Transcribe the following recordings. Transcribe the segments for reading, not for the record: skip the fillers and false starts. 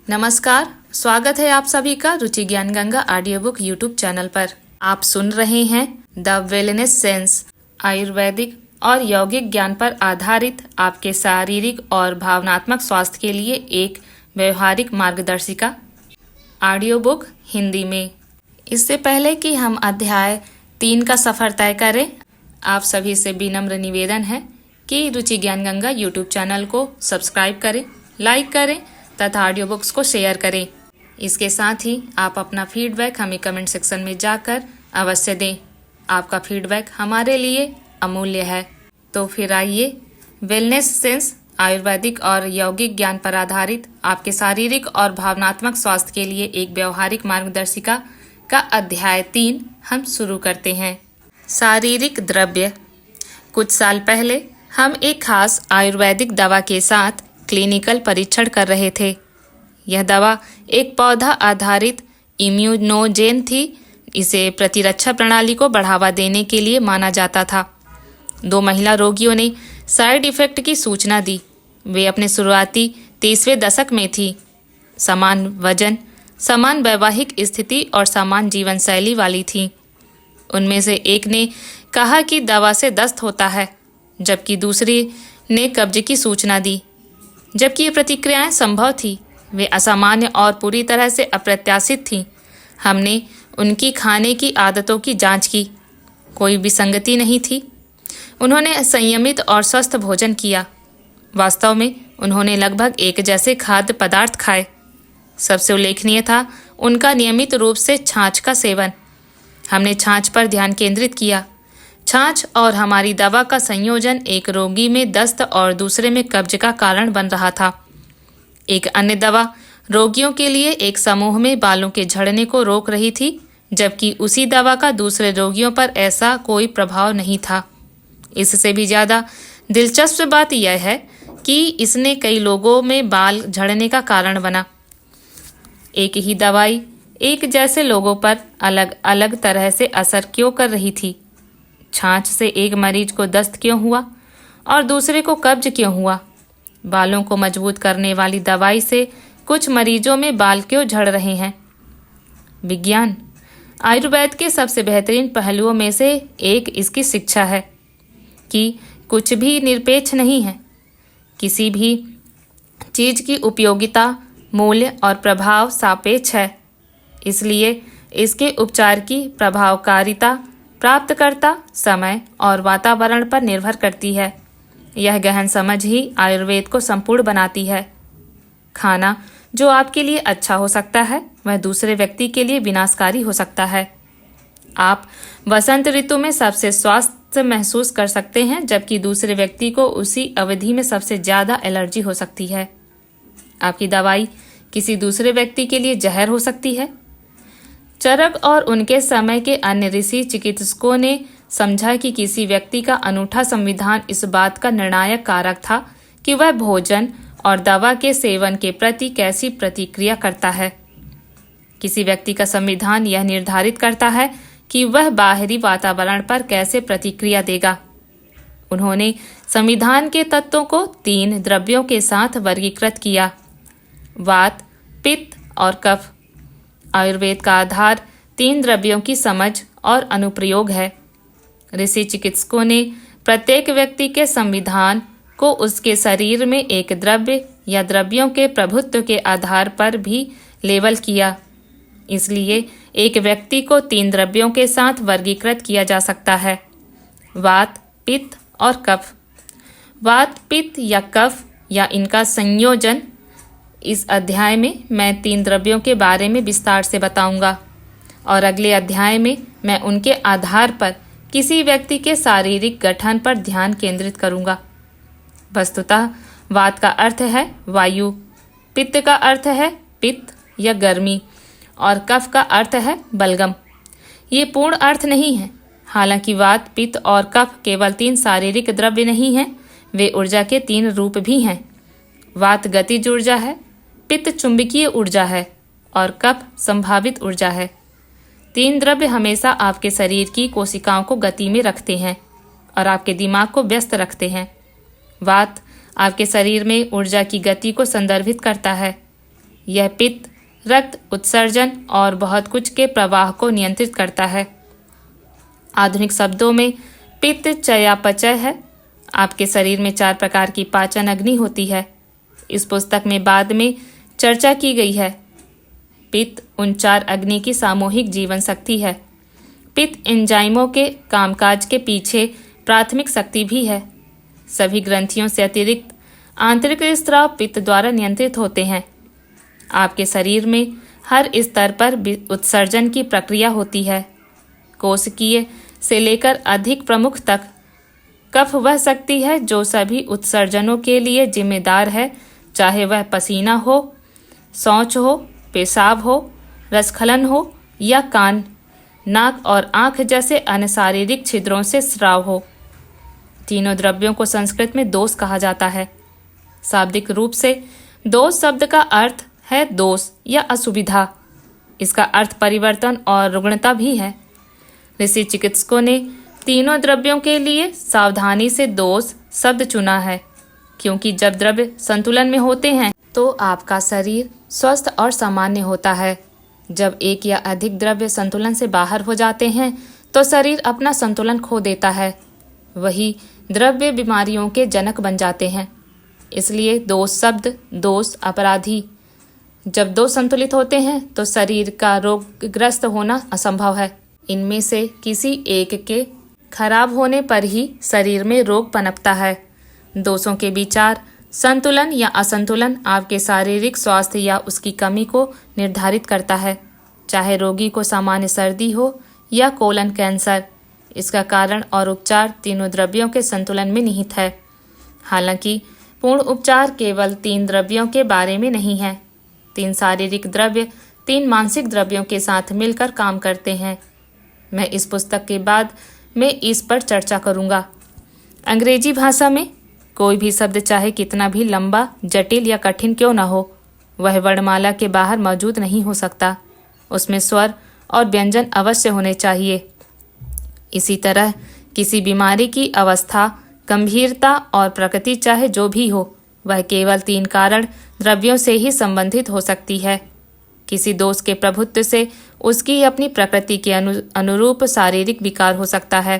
नमस्कार, स्वागत है आप सभी का रुचि ज्ञान Ganga audio book YouTube channel पर। आप सुन रहे हैं द वेलनेस सेंस, आयुर्वेदिक और यौगिक ज्ञान पर आधारित आपके शारीरिक और भावनात्मक स्वास्थ्य के लिए एक व्यवहारिक मार्गदर्शिका ऑडियो बुक हिंदी में। इससे पहले कि हम अध्याय 3 का सफर तय करें, आप सभी से विनम्र निवेदन है कि रुचि ज्ञान गंगा यूट्यूब चैनल को सब्सक्राइब करें, लाइक करें तथा ऑडियो बुक्स को शेयर करें। इसके साथ ही आप अपना फीडबैक हमें कमेंट सेक्शन में जाकर अवश्य दें। आपका फीडबैक हमारे लिए अमूल्य है। तो फिर आइए, वेलनेस सेंस आयुर्वेदिक और यौगिक ज्ञान पर आधारित आपके शारीरिक और भावनात्मक स्वास्थ्य के लिए एक व्यवहारिक मार्गदर्शिका का अध्याय 3 हम शुरू करते हैं। शारीरिक द्रव्य। कुछ साल पहले हम एक खास आयुर्वेदिक दवा के साथ क्लिनिकल परीक्षण कर रहे थे। यह दवा एक पौधा आधारित इम्यूनोजेन थी। इसे प्रतिरक्षा प्रणाली को बढ़ावा देने के लिए माना जाता था। 2 महिला रोगियों ने साइड इफेक्ट की सूचना दी। वे अपने शुरुआती 30वें दशक में थी। समान वजन, समान वैवाहिक स्थिति और समान जीवन शैली वाली थी। उनमें से एक ने कहा कि दवा से दस्त होता है, जबकि दूसरी ने कब्ज की सूचना दी। जबकि ये प्रतिक्रियाएं संभव थी, वे असामान्य और पूरी तरह से अप्रत्याशित थीं। हमने उनकी खाने की आदतों की जांच की। कोई विसंगति नहीं थी। उन्होंने संयमित और स्वस्थ भोजन किया। वास्तव में उन्होंने लगभग एक जैसे खाद्य पदार्थ खाए। सबसे उल्लेखनीय था उनका नियमित रूप से छाछ का सेवन। हमने छाछ पर ध्यान केंद्रित किया। छाछ और हमारी दवा का संयोजन एक रोगी में दस्त और दूसरे में कब्ज का कारण बन रहा था। एक अन्य दवा रोगियों के लिए एक समूह में बालों के झड़ने को रोक रही थी, जबकि उसी दवा का दूसरे रोगियों पर ऐसा कोई प्रभाव नहीं था। इससे भी ज़्यादा दिलचस्प बात यह है कि इसने कई लोगों में बाल झड़ने का कारण बना। एक ही दवाई एक जैसे लोगों पर अलग अलग तरह से असर क्यों कर रही थी? छाछ से एक मरीज को दस्त क्यों हुआ और दूसरे को कब्ज क्यों हुआ? बालों को मजबूत करने वाली दवाई से कुछ मरीजों में बाल क्यों झड़ रहे हैं? विज्ञान। आयुर्वेद के सबसे बेहतरीन पहलुओं में से एक इसकी शिक्षा है कि कुछ भी निरपेक्ष नहीं है। किसी भी चीज की उपयोगिता, मूल्य और प्रभाव सापेक्ष है। इसलिए इसके उपचार की प्रभावकारिता प्राप्तकर्ता, समय और वातावरण पर निर्भर करती है। यह गहन समझ ही आयुर्वेद को संपूर्ण बनाती है। खाना जो आपके लिए अच्छा हो सकता है, वह दूसरे व्यक्ति के लिए विनाशकारी हो सकता है। आप वसंत ऋतु में सबसे स्वस्थ महसूस कर सकते हैं, जबकि दूसरे व्यक्ति को उसी अवधि में सबसे ज्यादा एलर्जी हो सकती है। आपकी दवाई किसी दूसरे व्यक्ति के लिए जहर हो सकती है। चरक और उनके समय के अन्य ऋषि चिकित्सकों ने समझा कि किसी व्यक्ति का अनूठा संविधान इस बात का निर्णायक कारक था कि वह भोजन और दवा के सेवन के प्रति कैसी प्रतिक्रिया करता है। किसी व्यक्ति का संविधान यह निर्धारित करता है कि वह बाहरी वातावरण पर कैसे प्रतिक्रिया देगा। उन्होंने संविधान के तत्वों को 3 द्रव्यों के साथ वर्गीकृत किया: वात, पित्त और कफ। आयुर्वेद का आधार 3 द्रव्यों की समझ और अनुप्रयोग है। ऋषि चिकित्सकों ने प्रत्येक व्यक्ति के संविधान को उसके शरीर में एक द्रव्य या द्रव्यों के प्रभुत्व के आधार पर भी लेबल किया। इसलिए एक व्यक्ति को 3 द्रव्यों के साथ वर्गीकृत किया जा सकता है: वात, पित्त और कफ। वात, पित्त या कफ या इनका संयोजन। इस अध्याय में मैं 3 द्रव्यों के बारे में विस्तार से बताऊंगा और अगले अध्याय में मैं उनके आधार पर किसी व्यक्ति के शारीरिक गठन पर ध्यान केंद्रित करूंगा। वस्तुतः वात का अर्थ है वायु, पित्त का अर्थ है पित्त या गर्मी और कफ का अर्थ है बलगम। ये पूर्ण अर्थ नहीं है। हालांकि वात, पित्त और कफ केवल 3 शारीरिक द्रव्य नहीं हैं, वे ऊर्जा के 3 रूप भी हैं। वात गतिज ऊर्जा है, पित्त चुंबकीय ऊर्जा है और कफ संभावित ऊर्जा है। 3 द्रव्य हमेशा आपके शरीर की कोशिकाओं को गति में रखते हैं और आपके दिमाग को व्यस्त रखते हैं। वात आपके शरीर में ऊर्जा की गति को संदर्भित करता है। यह पित्त, रक्त उत्सर्जन और बहुत कुछ के प्रवाह को नियंत्रित करता है। आधुनिक शब्दों में पित्त चयापचय है। आपके शरीर में 4 प्रकार की पाचन अग्नि होती है। इस पुस्तक में बाद में चर्चा की गई है। पित्त उन 4 अग्नि की सामूहिक जीवन शक्ति है। पित्त एंजाइमों के कामकाज के पीछे प्राथमिक शक्ति भी है। सभी ग्रंथियों से अतिरिक्त आंतरिक स्राव पित्त द्वारा नियंत्रित होते हैं। आपके शरीर में हर स्तर पर उत्सर्जन की प्रक्रिया होती है। कोशिकीय से लेकर अधिक प्रमुख तक कफ वह शक्ति है जो सभी उत्सर्जनों के लिए जिम्मेदार है, चाहे वह पसीना हो, शौच हो, पेशाब हो, रसखलन हो या कान, नाक और आंख जैसे अन्य शारीरिक छिद्रों से स्राव हो। तीनों द्रव्यों को संस्कृत में दोष कहा जाता है। शाब्दिक रूप से दोष शब्द का अर्थ है दोष या असुविधा। इसका अर्थ परिवर्तन और रुग्णता भी है। ऋषि चिकित्सकों ने तीनों द्रव्यों के लिए सावधानी से दोष शब्द चुना है, क्योंकि जब द्रव्य संतुलन में होते हैं तो आपका शरीर स्वस्थ और सामान्य होता है। जब एक या अधिक द्रव्य संतुलन से बाहर हो जाते हैं तो शरीर अपना संतुलन खो देता है। वही द्रव्य बीमारियों के जनक बन जाते हैं। इसलिए दोष शब्द दोष अपराधी। जब दोष संतुलित होते हैं तो शरीर का रोगग्रस्त होना असंभव है। इनमें से किसी एक के खराब होने पर ही शरीर में रोग पनपता है। दोषों के विचार, संतुलन या असंतुलन आपके शारीरिक स्वास्थ्य या उसकी कमी को निर्धारित करता है। चाहे रोगी को सामान्य सर्दी हो या कोलन कैंसर, इसका कारण और उपचार तीनों द्रव्यों के संतुलन में निहित है। हालांकि पूर्ण उपचार केवल 3 द्रव्यों के बारे में नहीं है। 3 शारीरिक द्रव्य 3 मानसिक द्रव्यों के साथ मिलकर काम करते हैं। मैं इस पुस्तक के बाद में इस पर चर्चा करूंगा। अंग्रेजी भाषा में कोई भी शब्द चाहे कितना भी लंबा, जटिल या कठिन क्यों न हो, वह वर्णमाला के बाहर मौजूद नहीं हो सकता। उसमें स्वर और व्यंजन अवश्य होने चाहिए। इसी तरह किसी बीमारी की अवस्था, गंभीरता और प्रकृति चाहे जो भी हो, वह केवल 3 कारण द्रव्यों से ही संबंधित हो सकती है। किसी दोष के प्रभुत्व से उसकी अपनी प्रकृति के अनुरूप शारीरिक विकार हो सकता है।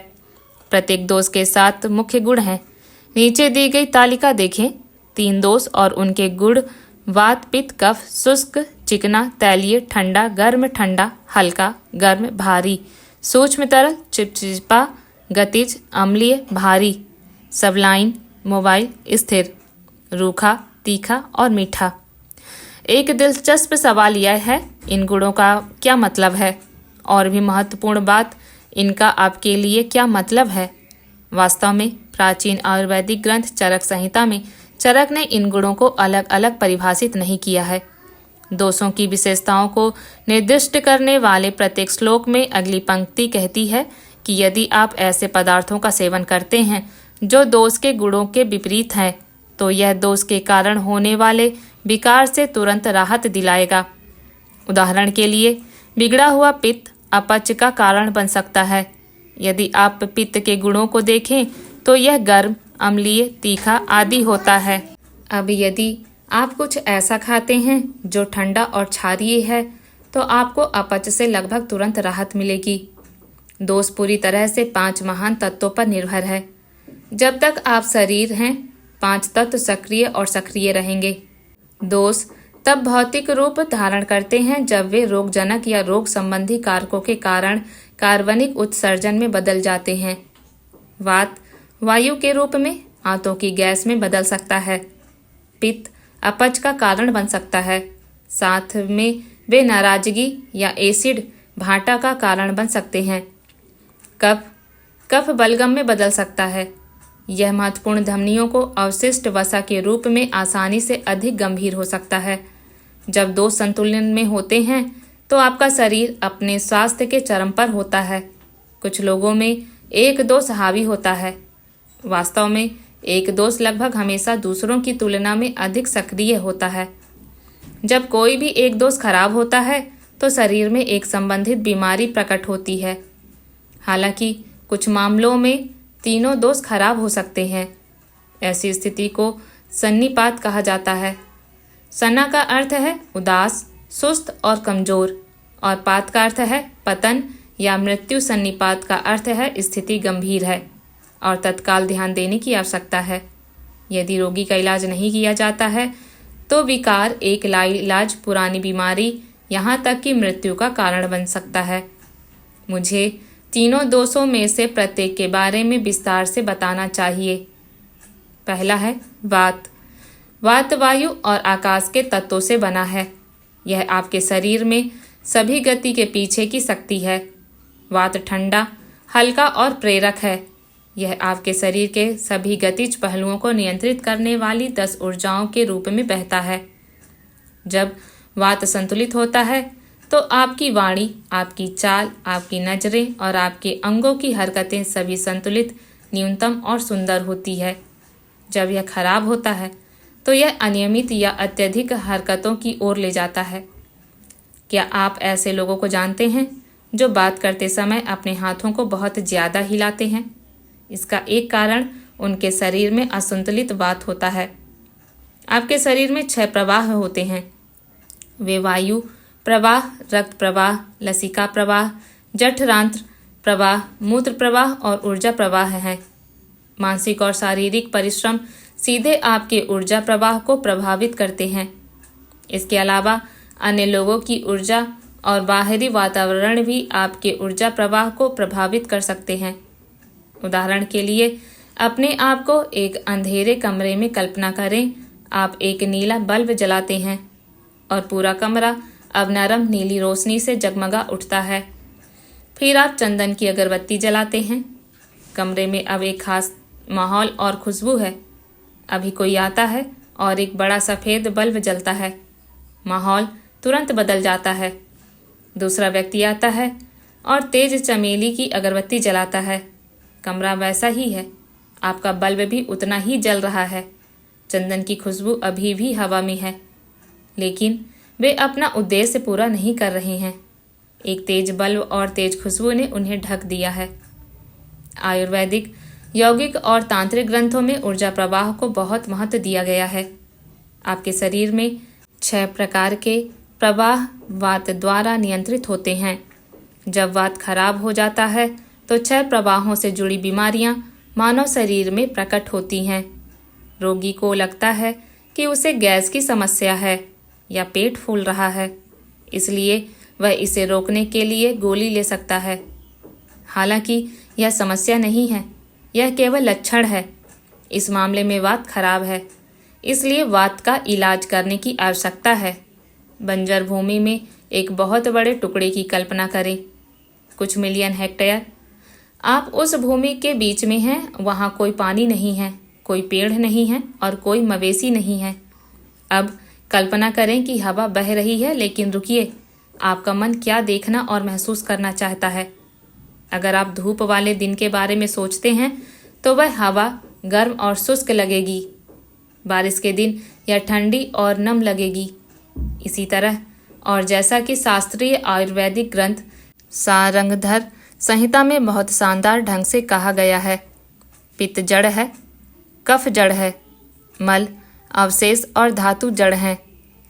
प्रत्येक दोष के 7 मुख्य गुण हैं। नीचे दी गई तालिका देखें। 3 दोष और उनके गुण वात, पित्त, कफ, शुष्क, चिकना, तैलीय, ठंडा, गर्म, ठंडा, हल्का, गर्म, भारी, सूक्ष्म, तरल, चिपचिपा, गतिज, अम्लीय, भारी, सबलाइन, मोबाइल, स्थिर, रूखा, तीखा और मीठा। एक दिलचस्प सवाल यह है, इन गुणों का क्या मतलब है? और भी महत्वपूर्ण बात, इनका आपके लिए क्या मतलब है? वास्तव में प्राचीन आयुर्वेदिक ग्रंथ चरक संहिता में चरक ने इन गुणों को अलग अलग परिभाषित नहीं किया है। दोषों की विशेषताओं को निर्दिष्ट करने वाले प्रत्येक श्लोक में अगली पंक्ति कहती है कि यदि आप ऐसे पदार्थों का सेवन करते हैं जो दोष के गुणों के विपरीत हैं, तो यह दोष के कारण होने वाले विकार से तुरंत राहत दिलाएगा। उदाहरण के लिए, बिगड़ा हुआ पित्त अपच का कारण बन सकता है। यदि आप पित्त के गुणों को देखें तो यह गर्म, अम्लीय, तीखा आदि होता है। अब यदि आप कुछ ऐसा खाते हैं जो ठंडा और क्षारीय है, तो आपको अपच से लगभग तुरंत राहत मिलेगी। दोष पूरी तरह से 5 महान तत्वों पर निर्भर है। जब तक आप शरीर हैं, 5 तत्व सक्रिय और सक्रिय रहेंगे। दोष तब भौतिक रूप धारण करते हैं जब वे रोगजनक या रोग संबंधी कारकों के कारण कार्बनिक उत्सर्जन में बदल जाते हैं। वात वायु के रूप में आंतों की गैस में बदल सकता है। पित्त अपच का कारण बन सकता है। साथ में वे नाराजगी या एसिड भाटा का कारण बन सकते हैं। कफ बलगम में बदल सकता है। यह महत्वपूर्ण धमनियों को अवशिष्ट वसा के रूप में आसानी से अधिक गंभीर हो सकता है। जब दोष संतुलन में होते हैं तो आपका शरीर अपने स्वास्थ्य के चरम पर होता है। कुछ लोगों में एक दोष हावी होता है। वास्तव में एक दोष लगभग हमेशा दूसरों की तुलना में अधिक सक्रिय होता है। जब कोई भी एक दोष खराब होता है तो शरीर में एक संबंधित बीमारी प्रकट होती है। हालांकि कुछ मामलों में तीनों दोष खराब हो सकते हैं। ऐसी स्थिति को सन्निपात कहा जाता है। सन्ना का अर्थ है उदास, सुस्त और कमजोर, और पात का अर्थ है पतन या मृत्यु। सन्निपात का अर्थ है स्थिति गंभीर है और तत्काल ध्यान देने की आवश्यकता है। यदि रोगी का इलाज नहीं किया जाता है तो विकार एक लाइलाज पुरानी बीमारी, यहाँ तक कि मृत्यु का कारण बन सकता है। मुझे तीनों दोषों में से प्रत्येक के बारे में विस्तार से बताना चाहिए। पहला है वात। वात वायु और आकाश के तत्वों से बना है। यह आपके शरीर में सभी गति के पीछे की शक्ति है। वात ठंडा, हल्का और प्रेरक है। यह आपके शरीर के सभी गतिज पहलुओं को नियंत्रित करने वाली 10 ऊर्जाओं के रूप में बहता है। जब वात संतुलित होता है तो आपकी वाणी, आपकी चाल, आपकी नजरें और आपके अंगों की हरकतें सभी संतुलित, न्यूनतम और सुंदर होती है। जब यह खराब होता है तो यह अनियमित या अत्यधिक हरकतों की ओर ले जाता है। क्या आप ऐसे लोगों को जानते हैं जो बात करते समय अपने हाथों को बहुत ज्यादा हिलाते हैं? इसका एक कारण उनके शरीर में असंतुलित वात होता है। आपके शरीर में 6 प्रवाह होते हैं। वे वायु प्रवाह, रक्त प्रवाह, लसिका प्रवाह, जठरांत्र प्रवाह, मूत्र प्रवाह और ऊर्जा प्रवाह हैं। मानसिक और शारीरिक परिश्रम सीधे आपके ऊर्जा प्रवाह को प्रभावित करते हैं। इसके अलावा अन्य लोगों की ऊर्जा और बाहरी वातावरण भी आपके ऊर्जा प्रवाह को प्रभावित कर सकते हैं। उदाहरण के लिए, अपने आप को एक अंधेरे कमरे में कल्पना करें। आप एक नीला बल्ब जलाते हैं और पूरा कमरा अब नरम नीली रोशनी से जगमगा उठता है। फिर आप चंदन की अगरबत्ती जलाते हैं। कमरे में अब एक खास माहौल और खुशबू है। अभी कोई आता है और एक बड़ा सफ़ेद बल्ब जलता है। माहौल तुरंत बदल जाता है। दूसरा व्यक्ति आता है और तेज चमेली की अगरबत्ती जलाता है। कमरा वैसा ही है। आपका बल्ब भी उतना ही जल रहा है। चंदन की खुशबू अभी भी हवा में है, लेकिन वे अपना उद्देश्य पूरा नहीं कर रहे हैं। एक तेज बल्ब और तेज खुशबू ने उन्हें ढक दिया है। आयुर्वेदिक, यौगिक और तांत्रिक ग्रंथों में ऊर्जा प्रवाह को बहुत महत्व दिया गया है। आपके शरीर में 6 प्रकार के प्रवाह वात द्वारा नियंत्रित होते हैं। जब वात खराब हो जाता है तो 6 प्रवाहों से जुड़ी बीमारियां मानव शरीर में प्रकट होती हैं। रोगी को लगता है कि उसे गैस की समस्या है या पेट फूल रहा है, इसलिए वह इसे रोकने के लिए गोली ले सकता है। हालांकि यह समस्या नहीं है, यह केवल लक्षण है। इस मामले में वात खराब है, इसलिए वात का इलाज करने की आवश्यकता है। बंजर भूमि में एक बहुत बड़े टुकड़े की कल्पना करें, कुछ मिलियन हेक्टेयर। आप उस भूमि के बीच में हैं। वहाँ कोई पानी नहीं है, कोई पेड़ नहीं है और कोई मवेशी नहीं है। अब कल्पना करें कि हवा बह रही है, लेकिन रुकिए, आपका मन क्या देखना और महसूस करना चाहता है? अगर आप धूप वाले दिन के बारे में सोचते हैं तो वह हवा गर्म और शुष्क लगेगी। बारिश के दिन यह ठंडी और नम लगेगी। इसी तरह, और जैसा कि शास्त्रीय आयुर्वेदिक ग्रंथ सारंगधर संहिता में बहुत शानदार ढंग से कहा गया है, पित्त जड़ है, कफ जड़ है, मल, अवशेष और धातु जड़ हैं।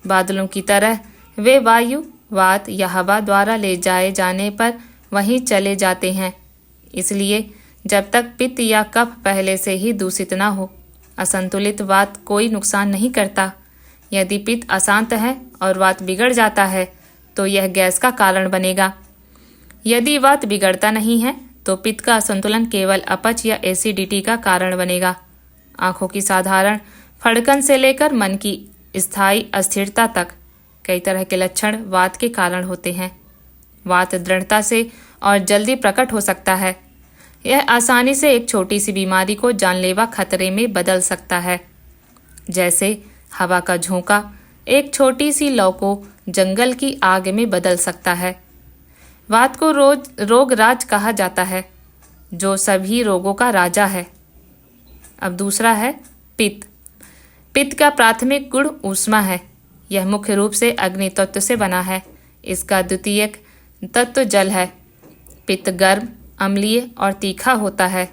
बादलों की तरह वे वायु, वात या हवा द्वारा ले जाए जाने पर वहीं चले जाते हैं। इसलिए जब तक पित्त या कफ पहले से ही दूषित ना हो, असंतुलित वात कोई नुकसान नहीं करता। यदि पित्त अशांत है और वात बिगड़ जाता है तो यह गैस का कारण बनेगा। यदि वात बिगड़ता नहीं है तो पित्त का असंतुलन केवल अपच या एसिडिटी का कारण बनेगा। आंखों की साधारण फड़कन से लेकर मन की स्थायी अस्थिरता तक कई तरह के लक्षण वात के कारण होते हैं। वात दृढ़ता से और जल्दी प्रकट हो सकता है। यह आसानी से एक छोटी सी बीमारी को जानलेवा खतरे में बदल सकता है, जैसे हवा का झोंका एक छोटी सी लौ को जंगल की आग में बदल सकता है। वात को रोगराज कहा जाता है, जो सभी रोगों का राजा है। अब दूसरा है पित्त। पित्त का प्राथमिक गुण ऊष्मा है। यह मुख्य रूप से अग्नि तत्व से बना है। इसका द्वितीयक तत्व जल है। पित्त गर्म, अम्लीय और तीखा होता है।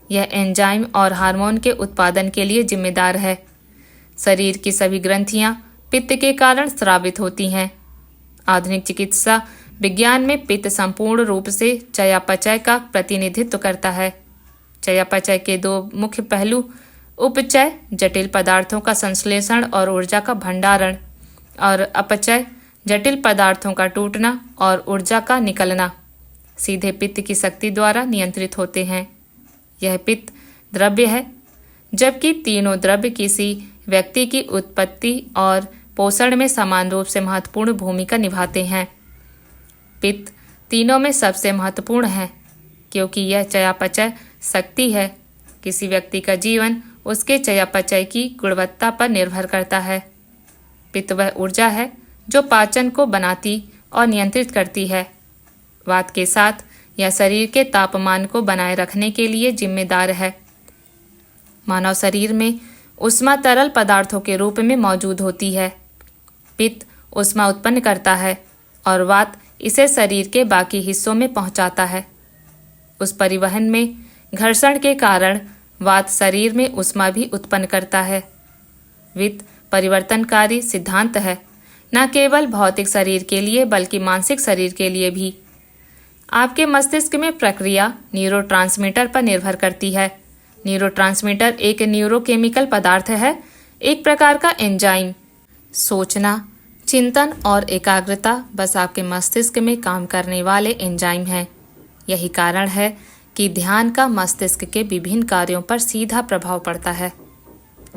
यह एंजाइम और हार्मोन के उत्पादन के लिए जिम्मेदार है। शरीर की सभी ग्रंथियां पित्त के कारण स्रावित होती हैं। आधुनिक चिकित्सा विज्ञान में पित्त संपूर्ण रूप से चयापचय का प्रतिनिधित्व करता है। चयापचय के दो मुख्य पहलू उपचय जटिल पदार्थों का संश्लेषण और ऊर्जा का भंडारण, और अपचय जटिल पदार्थों का टूटना और ऊर्जा का निकलना सीधे पित्त की शक्ति द्वारा नियंत्रित होते हैं। यह पित्त द्रव्य है, जबकि तीनों द्रव्य किसी व्यक्ति की उत्पत्ति और पोषण में समान रूप से महत्वपूर्ण भूमिका निभाते हैं। पित्त तीनों में सबसे महत्वपूर्ण है क्योंकि यह चयापचय शक्ति है। किसी व्यक्ति का जीवन उसके चयापचय की गुणवत्ता पर निर्भर करता है। पित्त वह ऊर्जा है जो पाचन को बनाती और नियंत्रित करती है। वात के साथ यह शरीर के तापमान को बनाए रखने के लिए जिम्मेदार है। मानव शरीर में ऊष्मा तरल पदार्थों के रूप में मौजूद होती है। पित्त ऊष्मा उत्पन्न करता है और वात इसे शरीर के बाकी हिस्सों में पहुंचाता है। उस परिवहन में घर्षण के कारण वात शरीर में ऊष्मा भी उत्पन्न करता है। वित्त परिवर्तनकारी सिद्धांत है, न केवल भौतिक शरीर के लिए बल्कि मानसिक शरीर के लिए भी। आपके मस्तिष्क में प्रक्रिया न्यूरोट्रांसमीटर पर निर्भर करती है। न्यूरोट्रांसमीटर एक न्यूरोकेमिकल पदार्थ है, एक प्रकार का एंजाइम। सोचना, चिंतन और एकाग्रता बस आपके मस्तिष्क में काम करने वाले एंजाइम हैं। यही कारण है कि ध्यान का मस्तिष्क के विभिन्न कार्यों पर सीधा प्रभाव पड़ता है।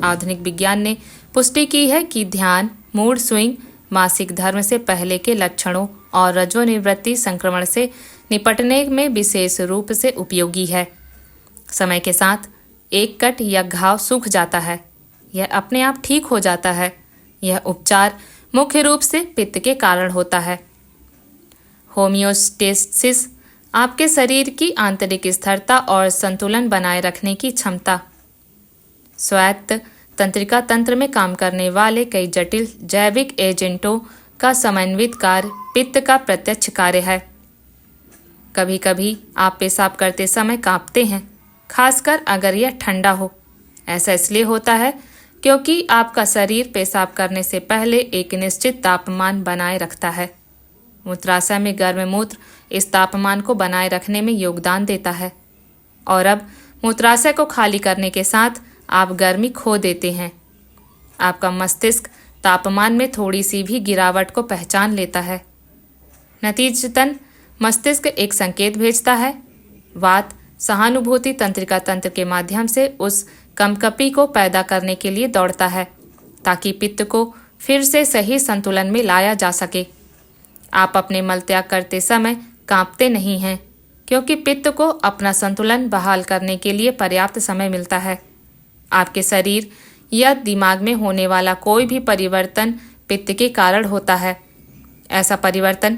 आधुनिक विज्ञान ने पुष्टि की है कि ध्यान मूड स्विंग, मासिक धर्म से पहले के लक्षणों और रजोनिवृत्ति संक्रमण से निपटने में विशेष रूप से उपयोगी है। समय के साथ एक कट या घाव सूख जाता है, यह अपने आप ठीक हो जाता है। यह उपचार मुख्य रूप से पित्त के कारण होता है। होमियोस्टेसिस आपके शरीर की आंतरिक स्थिरता और संतुलन बनाए रखने की क्षमता। स्वायत्त तंत्रिका तंत्र में काम करने वाले कई जटिल जैविक एजेंटों का समन्वित कार्य पित्त का प्रत्यक्ष कार्य है। कभी कभी आप पेशाब करते समय कांपते हैं, खासकर अगर यह ठंडा हो। ऐसा इसलिए होता है क्योंकि आपका शरीर पेशाब करने से पहले एक निश्चित तापमान बनाए रखता है। मूत्राशय में गर्म मूत्र इस तापमान को बनाए रखने में योगदान देता है, और अब मूत्राशय को खाली करने के साथ आप गर्मी खो देते हैं। आपका मस्तिष्क तापमान में थोड़ी सी भी गिरावट को पहचान लेता है। नतीजतन मस्तिष्क एक संकेत भेजता है। वात सहानुभूति तंत्रिका तंत्र के माध्यम से उस कंपकपी को पैदा करने के लिए दौड़ता है ताकि पित्त को फिर से सही संतुलन में लाया जा सके। आप अपने मल त्याग करते समय कांपते नहीं हैं क्योंकि पित्त को अपना संतुलन बहाल करने के लिए पर्याप्त समय मिलता है। आपके शरीर या दिमाग में होने वाला कोई भी परिवर्तन पित्त के कारण होता है। ऐसा परिवर्तन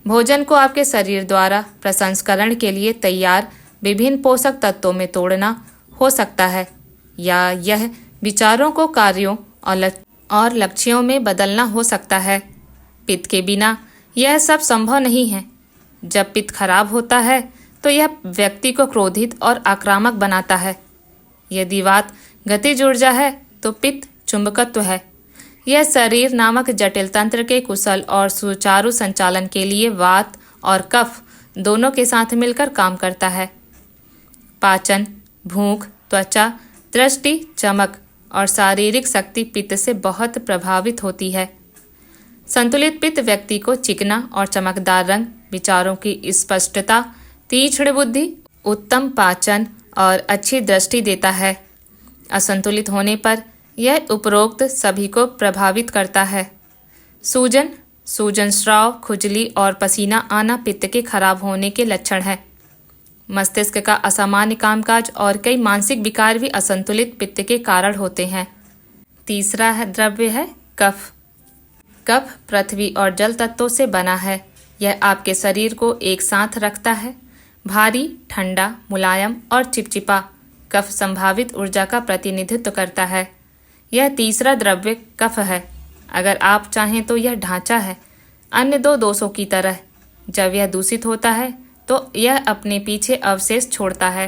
भोजन को आपके शरीर द्वारा प्रसंस्करण के लिए तैयार विभिन्न पोषक तत्वों में तोड़ना हो सकता है, या यह विचारों को कार्यों और लक्ष्यों में बदलना हो सकता है। पित्त के बिना यह सब संभव नहीं है। जब पित्त खराब होता है तो यह व्यक्ति को क्रोधित और आक्रामक बनाता है। यदि वात गतिज ऊर्जा है तो पित्त चुंबकत्व है। यह शरीर नामक जटिल तंत्र के कुशल और सुचारू संचालन के लिए वात और कफ दोनों के साथ मिलकर काम करता है। पाचन, भूख, त्वचा, दृष्टि, चमक और शारीरिक शक्ति पित्त से बहुत प्रभावित होती है। संतुलित पित्त व्यक्ति को चिकना और चमकदार रंग, विचारों की स्पष्टता, तीक्ष्ण बुद्धि, उत्तम पाचन और अच्छी दृष्टि देता है। असंतुलित होने पर यह उपरोक्त सभी को प्रभावित करता है। सूजन स्राव, खुजली और पसीना आना पित्त के खराब होने के लक्षण है। मस्तिष्क का असामान्य कामकाज और कई मानसिक विकार भी असंतुलित पित्त के कारण होते हैं। तीसरा द्रव्य है कफ। कफ पृथ्वी और जल तत्वों से बना है। यह आपके शरीर को एक साथ रखता है। भारी, ठंडा, मुलायम और चिपचिपा कफ संभावित ऊर्जा का प्रतिनिधित्व करता है। यह तीसरा द्रव्य कफ है। अगर आप चाहें तो यह ढांचा है। अन्य दो दोषों की तरह जब यह दूषित होता है तो यह अपने पीछे अवशेष छोड़ता है।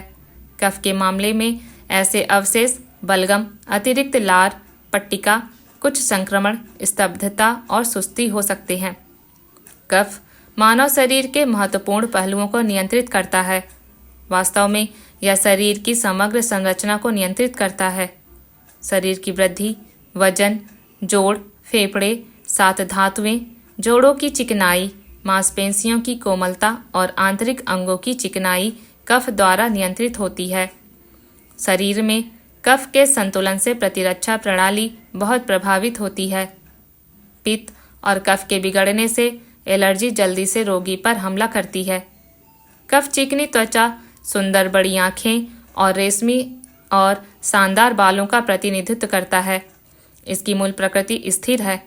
कफ के मामले में ऐसे अवशेष बलगम, अतिरिक्त लार, पट्टिका, कुछ संक्रमण, स्तब्धता और सुस्ती हो सकते हैं। कफ मानव शरीर के महत्वपूर्ण पहलुओं को नियंत्रित करता है। वास्तव में यह शरीर की समग्र संरचना को नियंत्रित करता है। शरीर की वृद्धि, वजन, जोड़, फेफड़े, 7 धातुएं, जोड़ों की चिकनाई, मांसपेशियों की कोमलता और आंतरिक अंगों की चिकनाई कफ द्वारा नियंत्रित होती है। शरीर में कफ के संतुलन से प्रतिरक्षा प्रणाली बहुत प्रभावित होती है। पित्त और कफ के बिगड़ने से एलर्जी जल्दी से रोगी पर हमला करती है। कफ चिकनी त्वचा, सुंदर बड़ी आंखें और रेशमी और शानदार बालों का प्रतिनिधित्व करता है। इसकी मूल प्रकृति स्थिर है।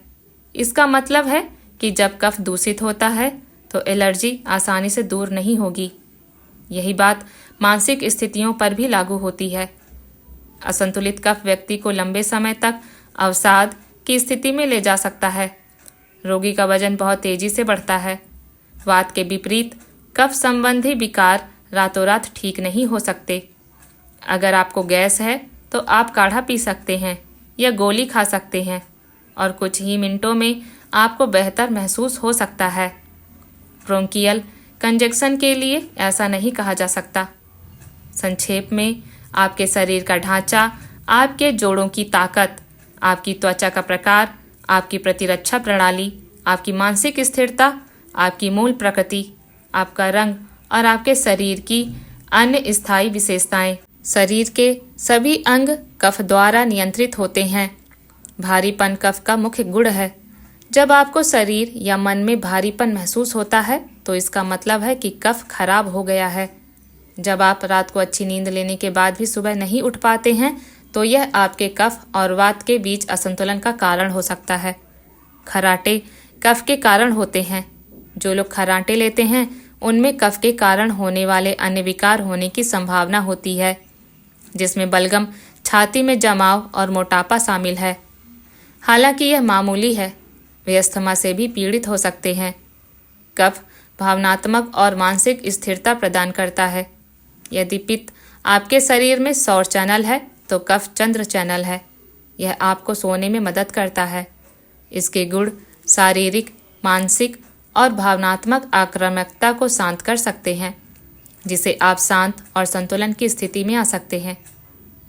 इसका मतलब है कि जब कफ दूषित होता है तो एलर्जी आसानी से दूर नहीं होगी। यही बात मानसिक स्थितियों पर भी लागू होती है। असंतुलित कफ व्यक्ति को लंबे समय तक अवसाद की स्थिति में ले जा सकता है। रोगी का वजन बहुत तेजी से बढ़ता है। वात के विपरीत कफ संबंधी विकार रातों रात ठीक नहीं हो सकते। अगर आपको गैस है तो आप काढ़ा पी सकते हैं या गोली खा सकते हैं और कुछ ही मिनटों में आपको बेहतर महसूस हो सकता है। ब्रोंकियल कंजक्शन के लिए ऐसा नहीं कहा जा सकता। संक्षेप में, आपके शरीर का ढांचा, आपके जोड़ों की ताकत, आपकी त्वचा का प्रकार, आपकी प्रतिरक्षा प्रणाली, आपकी मानसिक स्थिरता, आपकी मूल प्रकृति, आपका रंग और आपके शरीर की अन्य स्थायी विशेषताएं। शरीर के सभी अंग कफ द्वारा नियंत्रित होते हैं। भारीपन कफ का मुख्य गुण है। जब आपको शरीर या मन में भारीपन महसूस होता है तो इसका मतलब है कि कफ खराब हो गया है। जब आप रात को अच्छी नींद लेने के बाद भी सुबह नहीं उठ पाते हैं तो यह आपके कफ और वात के बीच असंतुलन का कारण हो सकता है। खर्राटे कफ के कारण होते हैं। जो लोग खर्राटे लेते हैं उनमें कफ के कारण होने वाले अन्य विकार होने की संभावना होती है, जिसमें बलगम, छाती में जमाव और मोटापा शामिल है। हालांकि यह मामूली है, वे अस्थमा से भी पीड़ित हो सकते हैं। कफ भावनात्मक और मानसिक स्थिरता प्रदान करता है। यदि पित्त आपके शरीर में सौर चैनल है तो कफ चंद्र चैनल है। यह आपको सोने में मदद करता है। इसके गुण शारीरिक, मानसिक और भावनात्मक आक्रामकता को शांत कर सकते हैं, जिसे आप शांत और संतुलन की स्थिति में आ सकते हैं।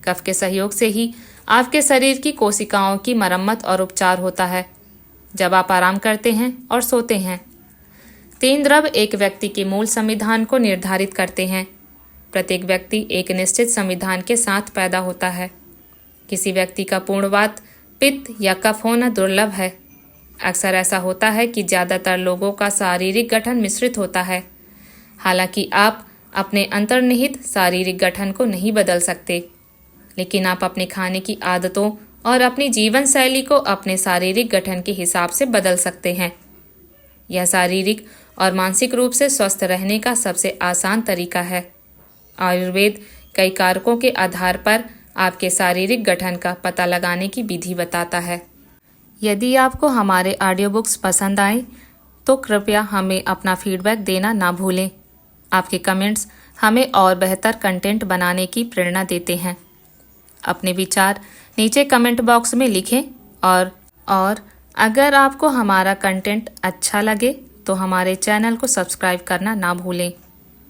कफ के सहयोग से ही आपके शरीर की कोशिकाओं की मरम्मत और उपचार होता है जब आप आराम करते हैं और सोते हैं। 3 द्रव एक व्यक्ति के मूल संविधान को निर्धारित करते हैं। प्रत्येक व्यक्ति एक निश्चित संविधान के साथ पैदा होता है। किसी व्यक्ति का पूर्णवात, पित्त या कफ होना दुर्लभ है। अक्सर ऐसा होता है कि ज़्यादातर लोगों का शारीरिक गठन मिश्रित होता है। हालांकि आप अपने अंतर्निहित शारीरिक गठन को नहीं बदल सकते, लेकिन आप अपने खाने की आदतों और अपनी जीवन शैली को अपने शारीरिक गठन के हिसाब से बदल सकते हैं। यह शारीरिक और मानसिक रूप से स्वस्थ रहने का सबसे आसान तरीका है। आयुर्वेद कई कारकों के आधार पर आपके शारीरिक गठन का पता लगाने की विधि बताता है। यदि आपको हमारे ऑडियो बुक्स पसंद आए तो कृपया हमें अपना फीडबैक देना ना भूलें। आपके कमेंट्स हमें और बेहतर कंटेंट बनाने की प्रेरणा देते हैं। अपने विचार नीचे कमेंट बॉक्स में लिखें और अगर आपको हमारा कंटेंट अच्छा लगे तो हमारे चैनल को सब्सक्राइब करना ना भूलें।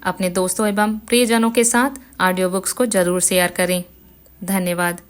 अपने दोस्तों एवं प्रियजनों के साथ ऑडियो बुक्स को जरूर शेयर करें। धन्यवाद।